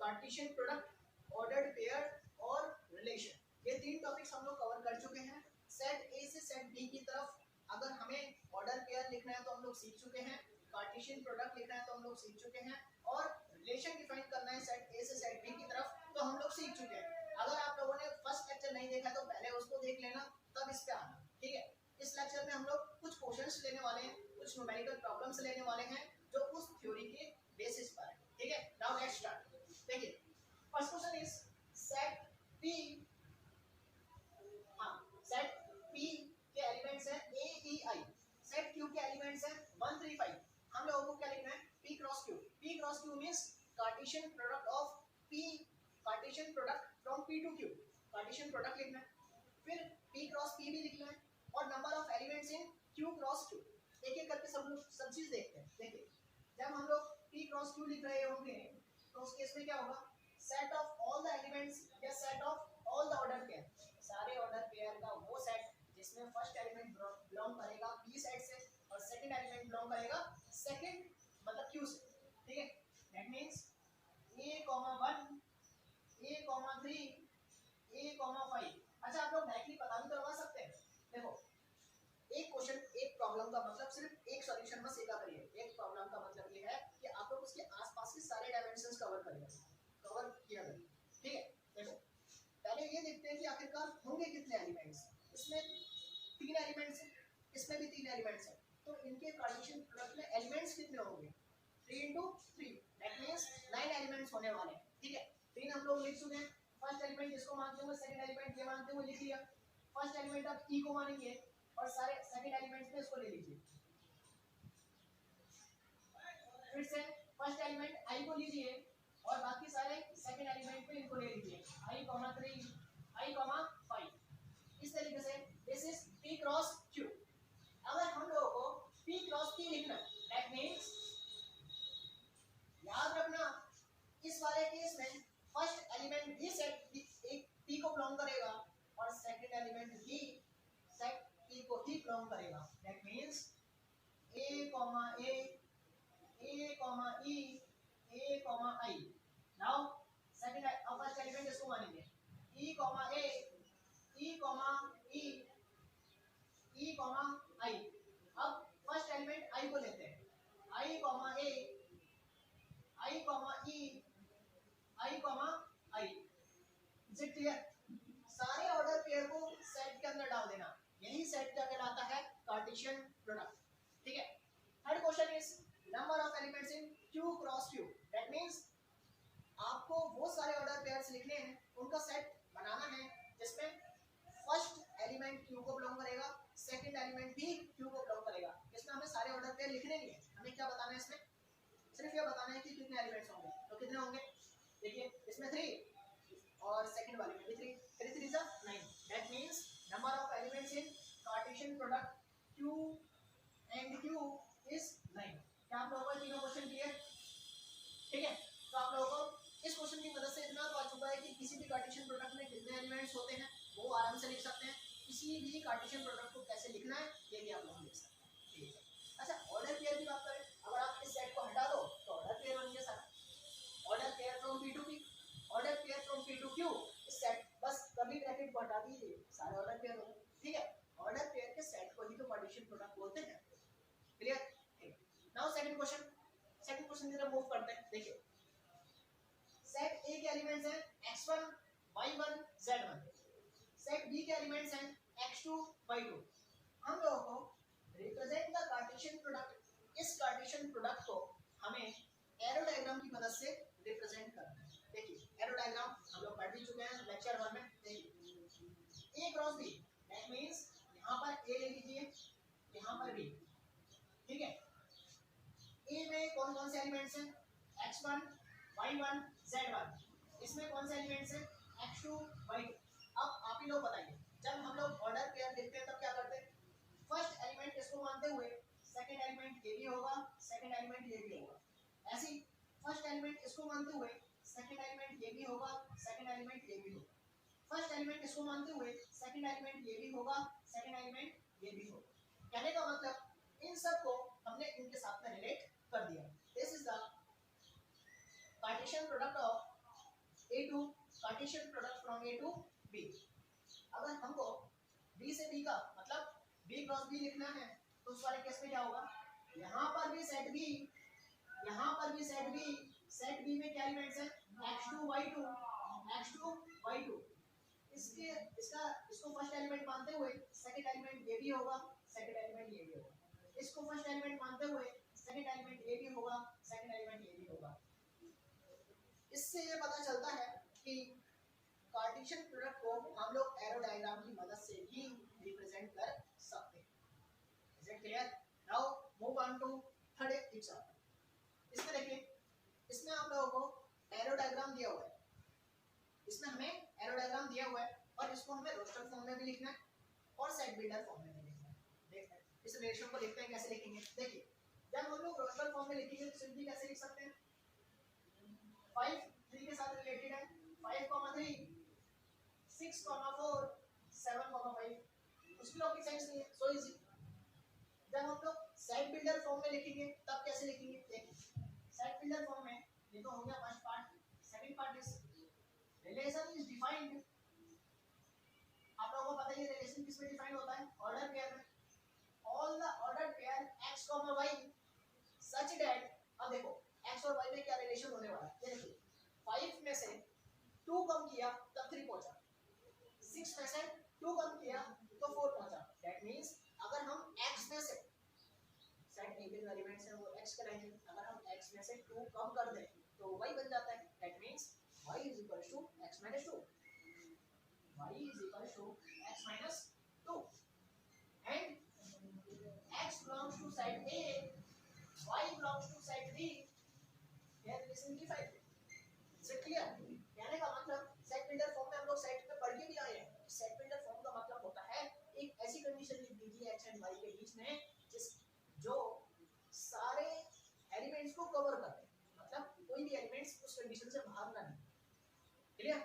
Cartesian product, ordered pair और relation, ये तीन टॉपिक्स हम लोग कवर कर चुके हैं। सेट ए से सेट बी की तरफ अगर हमें ऑर्डर पेयर लिखना है तो हम लोग सीख चुके हैं, कार्टेशियन प्रोडक्ट लिखना है तो हम लोग सीख चुके हैं, और रिलेशन डिफाइन करना है सेट ए से सेट बी की तरफ तो हम लोग सीख चुके हैं। अगर आप लोगों ने फर्स्ट लेक्चर नहीं देखा तो पहले उसको देख लेना, तब इस पे आना, ठीक है। इस लेक्चर में हम लोग कुछ क्वेश्चंस लेने वाले हैं, कुछ न्यूमेरिकल प्रॉब्लम्स लेने वाले हैं जो उस थ्योरी के बेसिस पर है, ठीक है। Now let's start. देखिए first question is set P, हाँ सेट पी के एलिमेंट्स हैं A E I, set Q के एलिमेंट्स हैं 1 3 5। हम लोगों को क्या लिखना है, P cross Q. P cross Q means Cartesian product of P, Cartesian product from P to Q, Cartesian product लिखना है। फिर पी क्रॉस पी भी लिखना है और number of elements in Q cross Q. एक एक करके सब चीज देखते हैं। देखिए जब हम लोग पी क्रॉस क्यू लिख रहे होंगे तो उस केस में क्या होगा, set of all the elements या set of all the order pair, सारे ऑर्डर पेयर का वो सेट जिसमें फर्स्ट एलिमेंट बिलोंग करेगा पी सेट से और सेकंड एलिमेंट बिलोंग करेगा सेकंड मतलब क्यू से, ठीक है। That means a, 1 a, 3 a, 5। अच्छा आप लोग डायरेक्टली पता भी करवा सकते हैं। देखो एक क्वेश्चन एक प्रॉब्लम का मतलब सिर्फ एक सॉल्यूशन में सीखा करिए। एक प्रॉब्लम का मतलब ये है कि आप लोग उसके आसपास के सारे डायमेंशंस कवर किया करिए, ठीक है। देखो पहले ये देखते हैं कि आखिरकार होंगे कितने एलिमेंट्स। इसमें 3 एलिमेंट्स हैं, इसमें भी 3 एलिमेंट्स हैं, तो इनके कार्टेशियन प्रोडक्ट में एलिमेंट्स कितने होंगे, 3 into 3, दैट मींस 9 एलिमेंट्स होने वाले हैं, ठीक है। 3 हम लोग लिख चुके हैं। फर्स्ट एलिमेंट जिसको मानते हुए सेकंड एलिमेंट ये मानते हुए लिख लिया। फर्स्ट एलिमेंट आप ई को मानेंगे और सारे सेकंड एलिमेंट्स में इसको ले लीजिए। फिर से फर्स्ट एलिमेंट आई को लीजिए और बाकी सारे सेकंड एलिमेंट पे इनको ले लीजिए, i, 3 i, 5। इस तरीके से this is p cross q। अगर हम लोगों को p क्रॉस p लिखना है दैट मींस याद रखना इस वाले केस में फर्स्ट एलिमेंट भी सेट एक p को बिलोंग करेगा और सेकंड एलिमेंट भी सेट p को ही बिलोंग करेगा। That means a, a, a, e, a, i। Now second first element इसको मानेंगे e, a, e, e, i। अब फर्स्ट एलिमेंट i को लेते हैं, i, a, i, e, i। Is it clear? सारे order pair को set के अंदर डाल देना, यही सेट क्या कहलाता है, कार्टेशियन प्रोडक्ट, ठीक है। Third question is number of elements in q cross q। That means आपको वो सारे ऑर्डर पेयर्स लिखने हैं, उनका सेट बनाना है जिसमें फर्स्ट एलिमेंट q को बिलोंग करेगा, सेकंड एलिमेंट भी q को बिलोंग करेगा। इसमें हमें सारे ऑर्डर पेयर लिखने नहीं है, हमें क्या बताना है, इसमें सिर्फ ये बताना है कि कितने एलिमेंट्स होंगे। तो कितने होंगे, देखिए इसमें 3 और सेकंड वाले में भी 3, 3 3 जा 9। That means number of elements in Cartesian product q and q is 9। क्या आप लोगों को तीनों क्वेश्चन क्लियर, ठीक है। तो आप लोगों को इस क्वेश्चन की मदद से इतना तो आ चुका है कि किसी भी कार्टेशियन प्रोडक्ट में कितने एलिमेंट्स होते हैं वो आराम से लिख सकते हैं। किसी भी कार्टेशियन प्रोडक्ट को कैसे लिखना है ये भी आप लोग लिख सकते हैं, ठीक है। अच्छा ऑर्डर पेयर की बात करें, अगर आप इस सेट को हटा दो तो ऑर्डर पेयर बन गया सारा, order pair from p to p, order pair from p to q। इस सेट बस कर्ली ब्रैकेट को हटा दीजिए, सारे ऑर्डर पेयर हो गए, ठीक है। ऑर्डर पेयर के सेट को ही तो कार्टेशियन प्रोडक्ट बोलते हैं, क्लियर। नाउ सेकंड क्वेश्चन की तरफ मूव करते हैं। देखिए सेट ए के एलिमेंट्स हैं x1 y1 z1, set B के एलिमेंट्स हैं x2 y2। हम लोगों को रिप्रेजेंट द कार्टेशियन प्रोडक्ट, इस कार्टेशियन प्रोडक्ट को हमें एरो डायग्राम की मदद से रिप्रेजेंट करना है। देखिए एरो डायग्राम हम लोग पढ़ भी चुके हैं लेक्चर 1 में। देखिए a cross b, that means यहां पर a ले लीजिए, यहां पर b, ठीक है। a में कौन कौन से एलिमेंट्स हैं, x1 y1 z1। इसमें कौन से एलिमेंट्स हैं, x2 y2। अब आप ही लोग बताइए, जब हम लोग ऑर्डर पेयर लिखते हैं तब क्या करते हैं, फर्स्ट एलिमेंट इसको मानते हुए सेकंड एलिमेंट ये भी होगा, सेकंड एलिमेंट ये भी होगा। ऐसे ही फर्स्ट एलिमेंट इसको मानते हुए सेकंड एलिमेंट ये भी होगा, सेकंड एलिमेंट ये भी होगा। फर्स्ट एलिमेंट इसको मानते हुए सेकंड एलिमेंट ये भी होगा, सेकंड एलिमेंट ये भी होगा। कहने का मतलब इन सब को हमने इनके साथ में रिलेट कर दिया। This is the Cartesian product of A to Cartesian product from A to B. अगर हमको बी से बी का मतलब बी क्रॉस बी लिखना है तो उस वाले केस में क्या होगा, यहाँ पर भी सेट बी, यहाँ पर भी सेट बी, सेट बी में क्या एलिमेंट्स है x2 y2 x2 y2। इसके इसको फर्स्ट एलिमेंट मानते हुए सेकंड एलिमेंट ए भी होगा, सेकंड एलिमेंट ए भी होगा, इसको फर्स्ट एलिमेंट मानते हुए सेकंड एलिमेंट ए भी होगा, सेकंड एलिमेंट ए भी होगा। इससे ये पता चलता है कि कार्टेशियन प्रोडक्ट को हम लोग एरो डायग्राम की मदद से भी रिप्रेजेंट कर सकते हैं। Is it clear? Now move on to third example. इसमें देखिए, इसमें आप लोगों को एरो डायग्राम दिया हुआ है, इसमें हमें एरो डायग्राम दिया हुआ है और इसको हमें रोस्टर फॉर्म में भी लिखना है और सेट बिल्डर फॉर्म में भी लिखना है। देखते हैं इस रिलेशन को लिखते हैं, कैसे लिखेंगे। देखिए, जब हम लोग रोस्टर फॉर्म में लिखेंगे तो सिंपली कैसे लिख सकते हैं, 5 3 के साथ रिलेटेड है, 5, 3, 6, 4, 7, 5, उसकी लॉजिक सेंस नहीं है, सो इजी। जब हम लोग सेट बिल्डर फॉर्म में लिखेंगे तब कैसे लिखेंगे, देखिए सेट बिल्डर फॉर्म में ये तो हो गया first part. Second part is relation is defined. आप लोगों को पता है रिलेशन किस में डिफाइन होता है, ऑर्डर पेयर में। All the order pair x, y such that, अब देखो x और y में क्या रिलेशन होने वाला है, ये देखिए 5 में से 2 कम किया तब 3 पहुंचा, 6 में से 2 कम किया तो 4 पहुंचा। दैट मींस अगर हम x में से सेट ए के एलिमेंट्स है वो x कराएंगे, अगर हम x में से 2 कम कर दें तो y बन जाता है। That means y is equal to x minus 2, y is equal to x minus 2 and x belongs to set A, y belongs to set B, here it is simplified। is it clear? कहने का मतलब set builder form में हम लोग set पे पढ़ के भी आए हैं। सेट बिल्डर फॉर्म का मतलब होता है एक ऐसी कंडीशन लिख दीजिए x एंड y के बीच में जो सारे एलिमेंट्स को कवर कर दे, मतलब कोई भी एलिमेंट्स उस कंडीशन से बाहर ना निकले। क्लियर?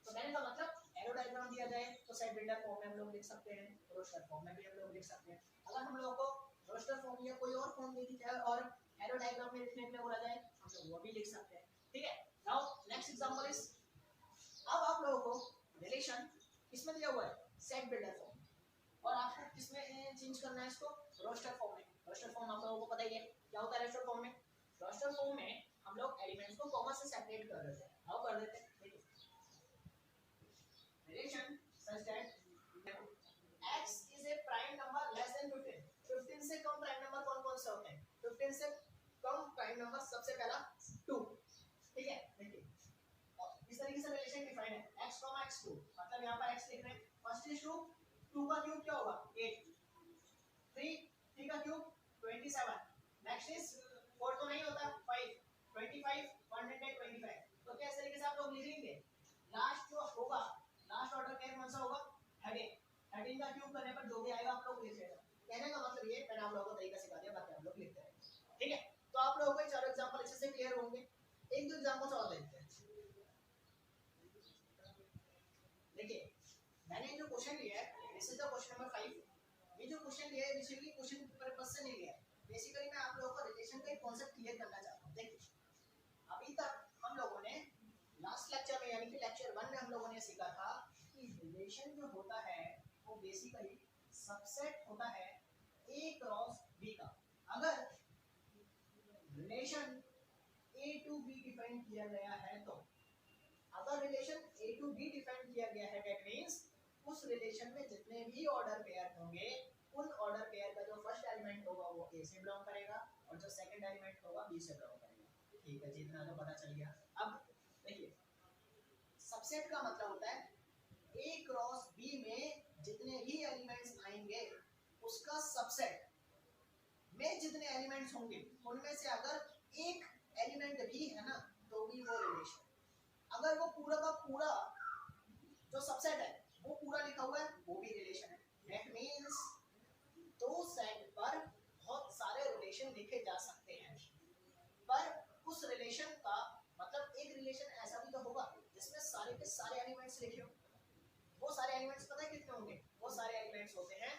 तो कहने का मतलब एरो डायग्राम दिया जाए तो सेट बिल्डर फॉर्म में हम लोग लिख सकते हैं, रोस्टर फॉर्म में भी हम लोग लिख सकते हैं। अगर हम लोगों को रोस्टर फॉर्म या कोई और फॉर्म दे दी जाए और एरो डायग्राम में लिखने के लिए बोला जाए हम लोग वो भी लिख सकते हैं। ठीक है, नाउ नेक्स्ट एग्जांपल इज, अब आप लोगों को रिलेशन किसमें दिया हुआ है, सेट बिल्डर फॉर्म, और आपको किसमें चेंज करना है इसको, रोस्टर फॉर्म में। रोस्टर फॉर्म आप लोगों को पता ही है क्या होता है रोस्टर फॉर्म में। रोस्टर फॉर्म में हम लोग एलिमेंट्स को कॉमा से सेपरेट कर देते हैं। हाउ कर देते हैं, देखिए relation such that x is a prime number less than 15। 15 से कम प्राइम नंबर कौन कौन से होते हैं, 15 से कम प्राइम नंबर सबसे पहला 2। ठीक है, देखिए इस तरीके से रिलेशन डिफाइन है, x, x2, मतलब यहाँ पर x लिख रहे हैं, फर्स्ट इज 2, 2 का क्यूब क्या होगा 8, 3 का क्यूब 27, नेक्स्ट इज 4 तो नहीं होता 5, 25, 125। तो क्या इस तरीके से आप लोग लिख लेंगे, लास्ट जो होगा लास्ट ऑर्डर पेयर कौन सा होगा 13, 13 का क्यूब करने पर जो भी आएगा आप लोग लिख लेना। कहने का मतलब ये मैंने आप लोगों को तरीका सिखा दिया, बाकी आप लोग लिखते रहेंगे। ठीक है, तो आप लोगों को ये चारों एग्जांपल अच्छे से क्लियर होंगे। एक दो एग्जांपल्स और देखते हैं। देखिए मैंने जो क्वेश्चन लिया है this is the question number 5। ये जो क्वेश्चन लिया है बेसिकली क्वेश्चन पर्पस से नहीं लिया है, बेसिकली मैं आप लोगों को रिलेशन का एक कांसेप्ट क्लियर करना चाहता हूं। देखिए अभी तक हम लोगों ने लास्ट लेक्चर में यानी कि लेक्चर 1 में हम लोगों ने सीखा था कि रिलेशन जो होता है वो बेसिकली सबसेट होता है A क्रॉस B का। अगर relation A to B define किया गया है तो, अगर relation A to B define किया गया है दैट मींस उस रिलेशन में जितने भी ऑर्डर पेयर होंगे उन ऑर्डर पेयर का जो फर्स्ट एलिमेंट होगा वो A से बिलोंग करेगा और जो सेकंड एलिमेंट होगा B से बिलोंग करेगा। ठीक है जी, इतना तो पता चल गया। अब देखिए सबसेट का मतलब होता है A क्रॉस B में जितने भी एलिमेंट्स आएंगे उसका सबसेट में जितने एलिमेंट्स होंगे उनमें से अगर एक एलिमेंट भी है ना तो भी वो रिलेशन, अगर वो पूरा का पूरा जो सबसेट है वो पूरा लिखा हुआ है वो भी रिलेशन है। दैट मींस दो सेट पर बहुत सारे रिलेशन लिखे जा सकते हैं, पर उस रिलेशन का मतलब एक रिलेशन ऐसा भी तो होगा जिसमें सारे के सारे एलिमेंट्स लिखे हो। वो सारे एलिमेंट्स पता है कितने होंगे, वो सारे एलिमेंट्स होते हैं,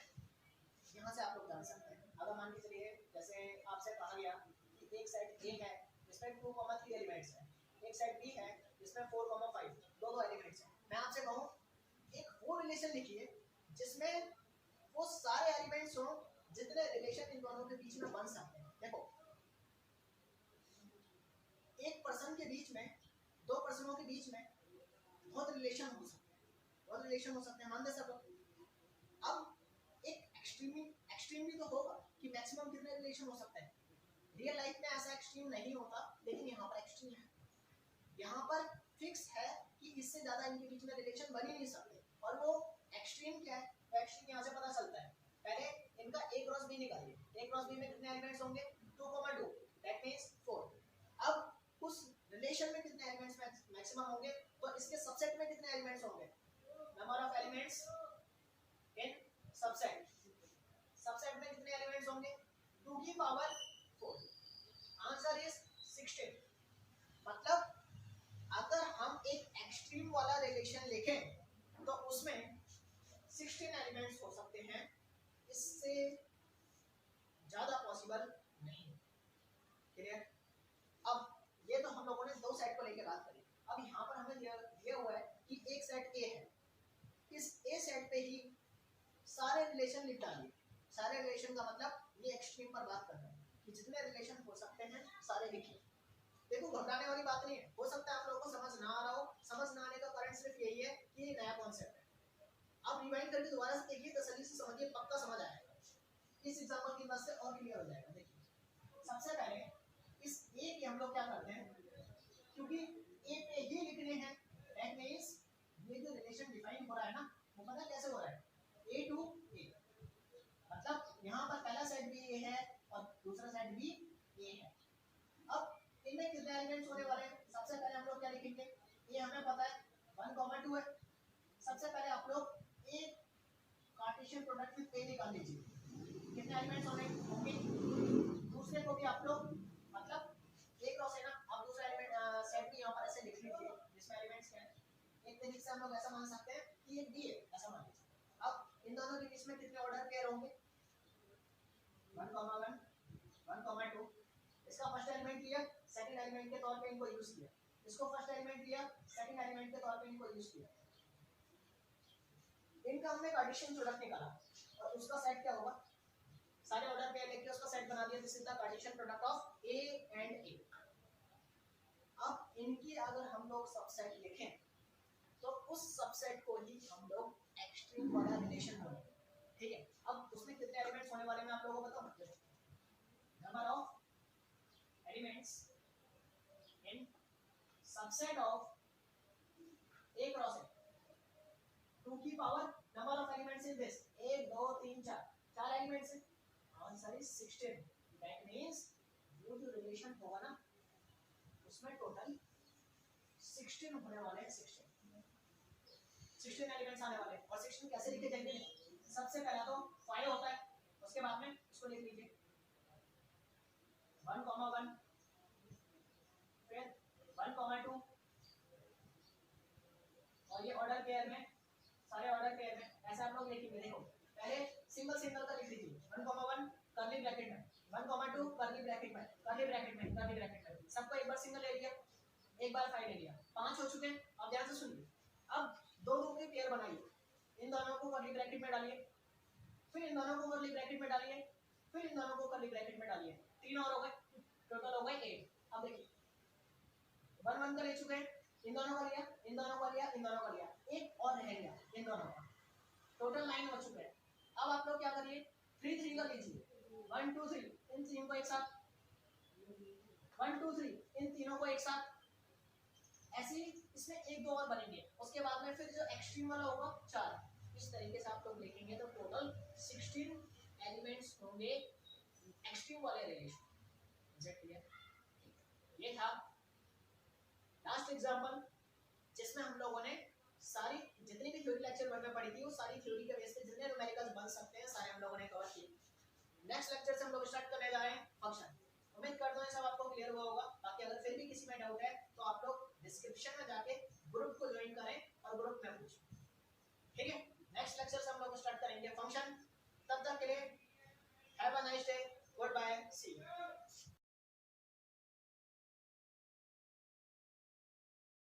यहाँ से आप लोग जान सकते हैं। अगर मान के चलिए जैसे आपसे कहा गया कि एक सेट A है जिसमें 2, 3 एलिमेंट्स हैं, एक सेट B है जिसमें इसमें 4,5 दो एलिमेंट्स हैं। मैं आपसे कहूँ एक वो रिलेशन लिखिए जिसमें वो सारे एलिमेंट्स हो जितने रिलेशन इन दोनों के बीच में बन सकते हैं। देखो एक पर्सन के बीच में, दो पर्सनों के बीच में बहुत रिलेशन हो सकते हैं, बहुत रिलेशन हो सकते हैं, मान दे सब लोग। अब एक एक्सट्रीमली तो होगा कि मैक्सिमम कितने रिलेशन हो सकते हैं। रियल लाइफ में ऐसा एक्सट्रीम नहीं होता, लेकिन यहाँ पर एक्सट्रीम है। यहाँ पर फिक्स है कि इससे ज्यादा इनके बीच में रिलेशन बन ही नहीं सकते। और वो एक्सट्रीम क्या है, वो एक्सट्रीम यहाँ से पता चलता है। पहले इनका a क्रॉस b निकालिए। a क्रॉस b में कितने एलिमेंट्स होंगे? 2,2, दैट मींस 4। अब उस रिलेशन में कितने एलिमेंट्स मैक्सिमम होंगे? तो इसके सबसेट में कितने एलिमेंट्स होंगे? Number of elements in subset. Subset में कितने एलिमेंट्स होंगे? 2 की पावर 4। Answer is 16। मतलब अगर हम एक एक्सट्रीम वाला रिलेशन लिखें तो उसमें 16 एलिमेंट्स हो सकते हैं, इससे ज्यादा पॉसिबल नहीं। क्लियर? अब ये तो हम लोगों ने दो सेट को लेकर बात करी। अब यहाँ पर हमें दिया हुआ है कि एक सेट ए है, इस ए सेट पे ही सारे रिलेशन लिख डालिए। सारे रिलेशन का मतलब ये एक्सट्रीम पर बात कर रहे हैं कि जितने रिलेशन हो सकते हैं सारे लिखिए। देखो घबराने वाली बात नहीं है, हो सकता है आप लोगों को समझ ना आ रहा हो। समझ ना आने का कारण सिर्फ यही है कि ये नया कॉन्सेप्ट है। आप रिवाइंड करके दोबारा से देखिए, तसल्ली से समझिए, पक्का समझ आएगा। इस एग्जांपल की मदद से और क्लियर हो जाएगा। देखिए सबसे पहले इस ए की हम लोग क्या करते हैं, क्योंकि ए पे ही लिखने हैं, दैट मींस ये जो रिलेशन डिफाइन हो रहा है ना, वो पता कैसे हो रहा है? ए टू ए, मतलब यहाँ पर पहला सेट भी ए है और दूसरा सेट भी ए है। अब इनमें कितने एलिमेंट्स होने वाले हैं? सबसे पहले हम लोग क्या लिखेंगे? ये हमें पता है 1,2 है। सबसे पहले आप लोग एक कार्टेशियन प्रोडक्ट विद ए निकाल लीजिए, कितने एलिमेंट्स होंगे? दूसरे को भी आप लोग, मतलब ए क्रॉस है ना, आप दूसरा एलिमेंट सेट भी यहाँ पर ऐसे लिख लीजिए जिसमें एलिमेंट्स क्या है। एक तरीके से हम लोग ऐसा मान सकते हैं कि एक डी है, ऐसा मान लीजिए। अब इन दोनों के बीच में कितने ऑर्डर पेयर होंगे? 1,1 1,2। इसका फर्स्ट एलिमेंट लिया, सेकंड एलिमेंट के तौर पे इनको यूज किया। इसको फर्स्ट एलिमेंट लिया, सेकंड एलिमेंट के तौर पे इनको यूज किया। इनका हमने कार्टेशियन प्रोडक्ट निकाला और उसका सेट क्या होगा? सारे ऑर्डर पेयर लेके उसका सेट बना दिया। This is the Cartesian product of A and A. अब इनकी अगर हम लोग सबसेट लिखें तो उस सबसेट को ही हम लोग एक्सट्रीम वाला रिलेशन बोलेंगे। ठीक है? अब उसमें कितने एलिमेंट्स होने वाले हैं मैं आप लोगों को बताऊं। Number of elements in subset of A cross A, 2 की power number of elements in this 1 2 3 4, 4 elements हैं। Answer is 16। दैट मींस वो जो रिलेशन होगा ना उसमें टोटल 16 होने वाले हैं। 16 एलिमेंट्स आने वाले हैं। और 16 कैसे लिखे जाएंगे? सबसे पहला तो 5 होता है, उसके बाद में इसको लिख लीजिए 1,1, फिर 1,2, और ये ऑर्डर पेयर में, सारे ऑर्डर पेयर में ऐसे आप लोग लिखेंगे। देखो पहले सिंगल का लिख लीजिए 1,1 कर्ली ब्रैकेट में, 1,2 कर्ली ब्रैकेट में, कर्ली ब्रैकेट में, कर्ली ब्रैकेट में। सबको एक बार सिंगल ले लिया, एक बार 5 ले लिया, 5 हो चुके हैं। अब ध्यान से सुनिए, अब दो की पेयर बनाइए, इन दोनों को कर्ली ब्रैकेट में डालिए, फिर इन दोनों को कर्ली ब्रैकेट में डालिए, फिर इन दोनों को कर्ली ब्रैकेट में डालिए। 3 और हो गए, टोटल हो गए 8। अब देखिए 1 का ले चुके हैं, इन दोनों का लिया, इन दोनों का लिया, इन दोनों का लिया, एक और रह गया इन दोनों का, टोटल 9 हो चुके हैं। अब आप लोग क्या करिए 3 का लीजिए, 1 2 3, इन तीनों को एक साथ, 1 2 3, इन तीनों को एक साथ। ऐसे इसमें 1 2 और बनेंगे, उसके बाद में फिर जो एक्सट्रीम वाला होगा 4। इस तरीके से आप लोग लिखेंगे तो टोटल 16 एलिमेंट्स होंगे एक्सट्रीम वाले रिलेशन। ये था लास्ट एग्जांपल जिसमें हम लोगों ने सारी जितनी भी थ्योरी लेक्चर में पढ़ी थी वो सारी थ्योरी के बेस पे जितने न्यूमेरिकल्स बन सकते हैं सारे हम लोगों ने कवर किए। नेक्स्ट लेक्चर से हम लोग स्टार्ट करने जा रहे हैं फंक्शन। उम्मीद करता हूं सब आपको क्लियर हुआ होगा। बाकी अगर फिर भी किसी में डाउट है तो आप लोग डिस्क्रिप्शन में जाके ग्रुप को ज्वाइन करें और ग्रुप में पूछें। ठीक है? नेक्स्ट लेक्चर से हम लोग स्टार्ट करेंगे फंक्शन। तब तक के लिए have a nice day, good bye, see you.